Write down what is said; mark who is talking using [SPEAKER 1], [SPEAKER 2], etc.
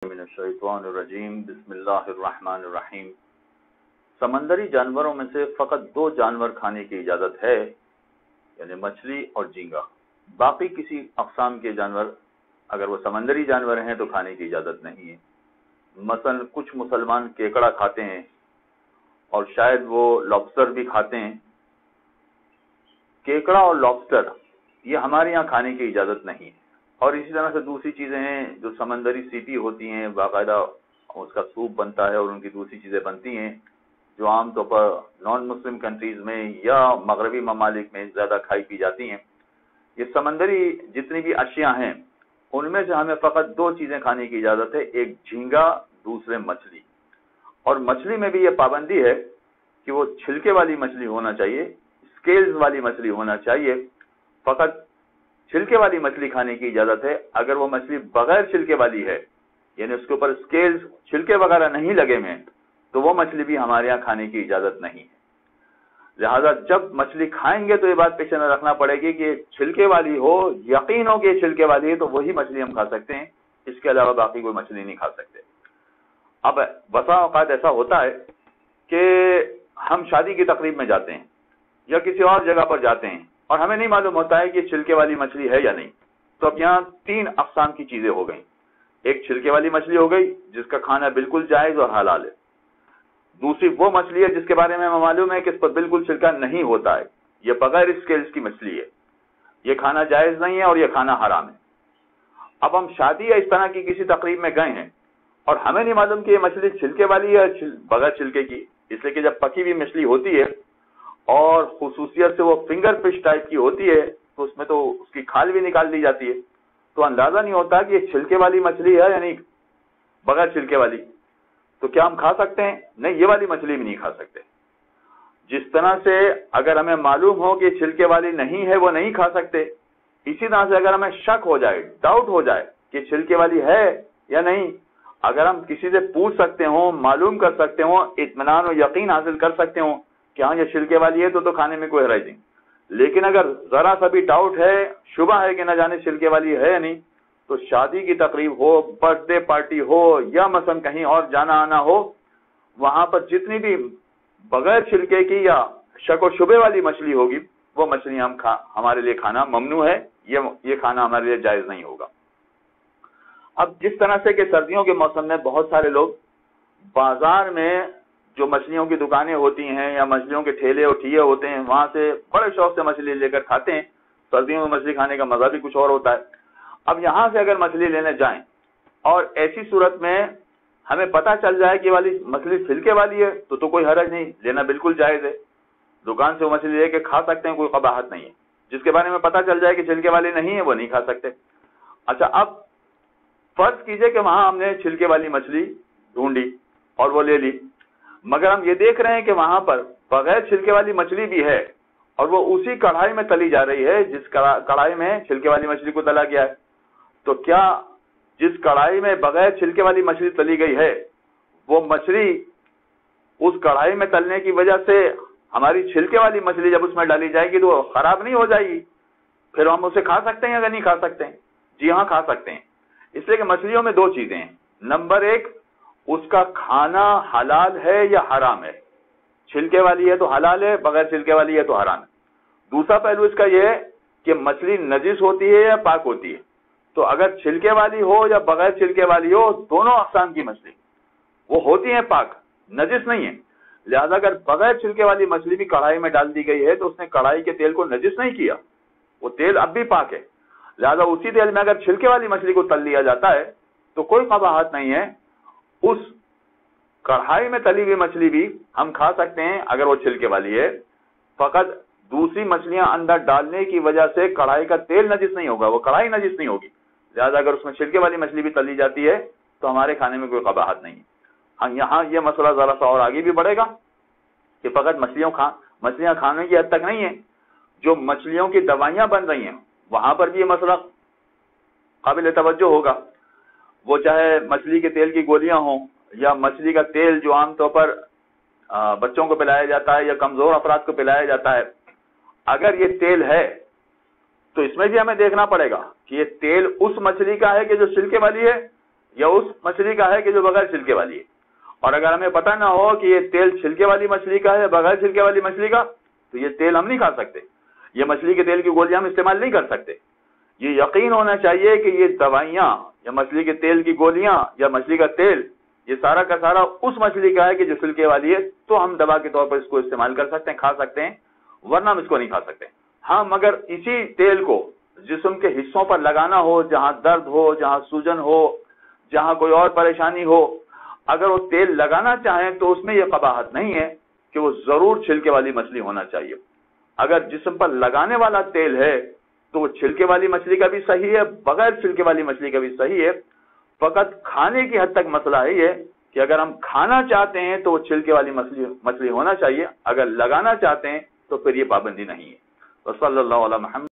[SPEAKER 1] من الشیطان الرجیم بسم اللہ الرحمن الرحیم۔ سمندری جانوروں میں سے فقط 2 جانور کھانے کی اجازت ہے، یعنی مچھلی اور جھینگا۔ باقی کسی اقسام کے جانور اگر وہ سمندری جانور ہیں تو کھانے کی اجازت نہیں ہے۔ مثلا کچھ مسلمان کیکڑا کھاتے ہیں اور شاید وہ لابسٹر بھی کھاتے ہیں۔ کیکڑا اور لابسٹر یہ ہمارے یہاں کھانے کی اجازت نہیں ہے، اور اسی طرح سے دوسری چیزیں ہیں جو سمندری سیپی ہوتی ہیں، باقاعدہ اس کا سوپ بنتا ہے اور ان کی دوسری چیزیں بنتی ہیں جو عام طور پر نان مسلم کنٹریز میں یا مغربی ممالک میں زیادہ کھائی پی جاتی ہیں۔ یہ سمندری جتنی بھی اشیاء ہیں ان میں سے ہمیں فقط 2 چیزیں کھانے کی اجازت ہے، ایک جھینگا، دوسرے مچھلی۔ اور مچھلی میں بھی یہ پابندی ہے کہ وہ چھلکے والی مچھلی ہونا چاہیے، اسکیلز والی مچھلی ہونا چاہیے۔ فقط چھلکے والی مچھلی کھانے کی اجازت ہے۔ اگر وہ مچھلی بغیر چھلکے والی ہے، یعنی اس کے اوپر اسکیلز چھلکے وغیرہ نہیں لگے ہوئے ہیں، تو وہ مچھلی بھی ہمارے یہاں کھانے کی اجازت نہیں ہے۔ لہذا جب مچھلی کھائیں گے تو یہ بات پیش نظر رکھنا پڑے گی کہ چھلکے والی ہو، یقین ہو کہ چھلکے والی ہے تو وہی مچھلی ہم کھا سکتے ہیں، اس کے علاوہ باقی کوئی مچھلی نہیں کھا سکتے۔ اب بسا اوقات ایسا ہوتا ہے کہ ہم شادی کی تقریب میں جاتے ہیں یا کسی اور جگہ پر جاتے ہیں اور ہمیں نہیں معلوم ہوتا ہے کہ چھلکے والی مچھلی ہے یا نہیں، تو اب یہاں 3 اقسام کی چیزیں ہو گئیں۔ ایک چھلکے والی مچھلی ہو گئی جس کا کھانا بالکل جائز اور حلال ہے۔ دوسری وہ مچھلی ہے جس کے بارے میں ہمیں معلوم ہے کہ اس پر بالکل چھلکا نہیں ہوتا ہے، یہ بغیر اسکیلز کی مچھلی ہے، یہ کھانا جائز نہیں ہے اور یہ کھانا حرام ہے۔ اب ہم شادی یا اس طرح کی کسی تقریب میں گئے ہیں اور ہمیں نہیں معلوم کہ یہ مچھلی چھلکے والی ہے یا بغیر چھلکے کی، اس لیے کہ جب پکی ہوئی مچھلی ہوتی ہے اور خصوصیت سے وہ فنگر فش ٹائپ کی ہوتی ہے تو اس میں تو اس کی کھال بھی نکال دی جاتی ہے، تو اندازہ نہیں ہوتا کہ یہ چھلکے والی مچھلی ہے یعنی بغیر چھلکے والی، تو کیا ہم کھا سکتے ہیں؟ نہیں، یہ والی مچھلی بھی نہیں کھا سکتے۔ جس طرح سے اگر ہمیں معلوم ہو کہ چھلکے والی نہیں ہے وہ نہیں کھا سکتے، اسی طرح سے اگر ہمیں شک ہو جائے، ڈاؤٹ ہو جائے کہ چھلکے والی ہے یا نہیں، اگر ہم کسی سے پوچھ سکتے ہوں، معلوم کر سکتے ہوں، اطمینان و یقین حاصل کر سکتے ہوں کہ ہاں یہ چھلکے والی ہے تو کھانے میں کوئی حرج نہیں۔ لیکن اگر ذرا سا بھی ڈاؤٹ ہے، شبہ ہے کہ نہ جانے چھلکے والی ہے یا نہیں، تو شادی کی تقریب ہو، برتھ ڈے پارٹی ہو یا مثلا کہیں اور جانا آنا ہو، وہاں پر جتنی بھی بغیر چھلکے کی یا شک و شبے والی مچھلی ہوگی وہ مچھلی ہمارے لیے کھانا ممنوع ہے، یہ کھانا ہمارے لیے جائز نہیں ہوگا۔ اب جس طرح سے کہ سردیوں کے موسم میں بہت سارے لوگ بازار میں جو مچھلیوں کی دکانیں ہوتی ہیں یا مچھلیوں کے ٹھیلے اور ٹھیے ہوتے ہیں وہاں سے بڑے شوق سے مچھلی لے کر کھاتے ہیں، سردیوں میں مچھلی کھانے کا مزہ بھی کچھ اور ہوتا ہے۔ اب یہاں سے اگر مچھلی لینے جائیں اور ایسی صورت میں ہمیں پتہ چل جائے کہ والی مچھلی چھلکے والی ہے تو کوئی حرج نہیں، لینا بالکل جائز ہے، دکان سے وہ مچھلی لے کے کھا سکتے ہیں، کوئی قباحت نہیں ہے۔ جس کے بارے میں پتہ چل جائے کہ چھلکے والی نہیں ہے وہ نہیں کھا سکتے۔ اچھا، اب فرض کیجئے کہ وہاں ہم نے چھلکے والی مچھلی ڈھونڈی اور وہ لے لی، مگر ہم یہ دیکھ رہے ہیں کہ وہاں پر بغیر چھلکے والی مچھلی بھی ہے اور وہ اسی کڑھائی میں تلی جا رہی ہے جس کڑھائی میں چھلکے والی مچھلی کو تلا گیا ہے، تو کیا جس کڑھائی میں بغیر چھلکے والی مچھلی تلی گئی ہے وہ مچھلی اس کڑھائی میں تلنے کی وجہ سے ہماری چھلکے والی مچھلی جب اس میں ڈالی جائے گی تو وہ خراب نہیں ہو جائے گی؟ پھر ہم اسے کھا سکتے ہیں یا نہیں کھا سکتے ہیں؟ جی ہاں، کھا سکتے ہیں، اس لیے کہ مچھلیوں میں 2 چیزیں ہیں۔ نمبر 1، اس کا کھانا حلال ہے یا حرام ہے، چھلکے والی ہے تو حلال ہے، بغیر چھلکے والی ہے تو حرام ہے۔ دوسرا پہلو اس کا یہ ہے کہ مچھلی نجس ہوتی ہے یا پاک ہوتی ہے، تو اگر چھلکے والی ہو یا بغیر چھلکے والی ہو، دونوں اقسام کی مچھلی وہ ہوتی ہیں پاک، نجس نہیں ہے۔ لہذا اگر بغیر چھلکے والی مچھلی بھی کڑھائی میں ڈال دی گئی ہے تو اس نے کڑھائی کے تیل کو نجس نہیں کیا، وہ تیل اب بھی پاک ہے۔ لہذا اسی تیل میں اگر چھلکے والی مچھلی کو تل لیا جاتا ہے تو کوئی قباحت نہیں ہے، اس کڑھائی میں تلی ہوئی مچھلی بھی ہم کھا سکتے ہیں اگر وہ چھلکے والی ہے۔ فقط دوسری مچھلیاں اندر ڈالنے کی وجہ سے کڑھائی کا تیل نجس نہیں ہوگا، وہ کڑھائی نجس نہیں ہوگی۔ لہذا اگر اس میں چھلکے والی مچھلی بھی تلی جاتی ہے تو ہمارے کھانے میں کوئی قباحت نہیں ہے۔ ہاں، یہاں یہ مسئلہ ذرا سا اور آگے بھی بڑھے گا کہ فقط مچھلیاں کھانے کی حد تک نہیں ہے، جو مچھلیوں کی دوائیاں بن رہی ہیں وہاں پر بھی یہ مسئلہ قابل توجہ ہوگا۔ وہ چاہے مچھلی کے تیل کی گولیاں ہوں یا مچھلی کا تیل جو عام طور پر بچوں کو پلایا جاتا ہے یا کمزور افراد کو پلایا جاتا ہے، اگر یہ تیل ہے تو اس میں بھی ہمیں دیکھنا پڑے گا کہ یہ تیل اس مچھلی کا ہے کہ جو چھلکے والی ہے یا اس مچھلی کا ہے کہ جو بغیر چھلکے والی ہے. اور اگر ہمیں پتہ نہ ہو کہ یہ تیل چھلکے والی مچھلی کا ہے بغیر چھلکے والی مچھلی کا، تو یہ تیل ہم نہیں کھا سکتے، یہ مچھلی کے تیل کی گولیاں ہم استعمال نہیں کر سکتے. یہ یقین ہونا چاہیے کہ یہ دوائیاں یا مچھلی کے تیل کی گولیاں یا مچھلی کا تیل یہ سارا کا سارا اس مچھلی کا ہے کہ جو چھلکے والی ہے، تو ہم دوا کے طور پر اس کو استعمال کر سکتے ہیں، کھا سکتے ہیں، ورنہ ہم اس کو نہیں کھا سکتے. ہاں مگر اسی تیل کو جسم کے حصوں پر لگانا ہو، جہاں درد ہو، جہاں سوجن ہو، جہاں کوئی اور پریشانی ہو، اگر وہ تیل لگانا چاہیں تو اس میں یہ قباحت نہیں ہے کہ وہ ضرور چھلکے والی مچھلی ہونا چاہیے. اگر جسم پر لگانے والا تیل ہے تو وہ چھلکے والی مچھلی کا بھی صحیح ہے، بغیر چھلکے والی مچھلی کا بھی صحیح ہے. فقط کھانے کی حد تک مسئلہ ہے یہ کہ اگر ہم کھانا چاہتے ہیں تو وہ چھلکے والی مچھلی ہونا چاہیے، اگر لگانا چاہتے ہیں تو پھر یہ پابندی نہیں ہے. وصلی اللہ علی محمد.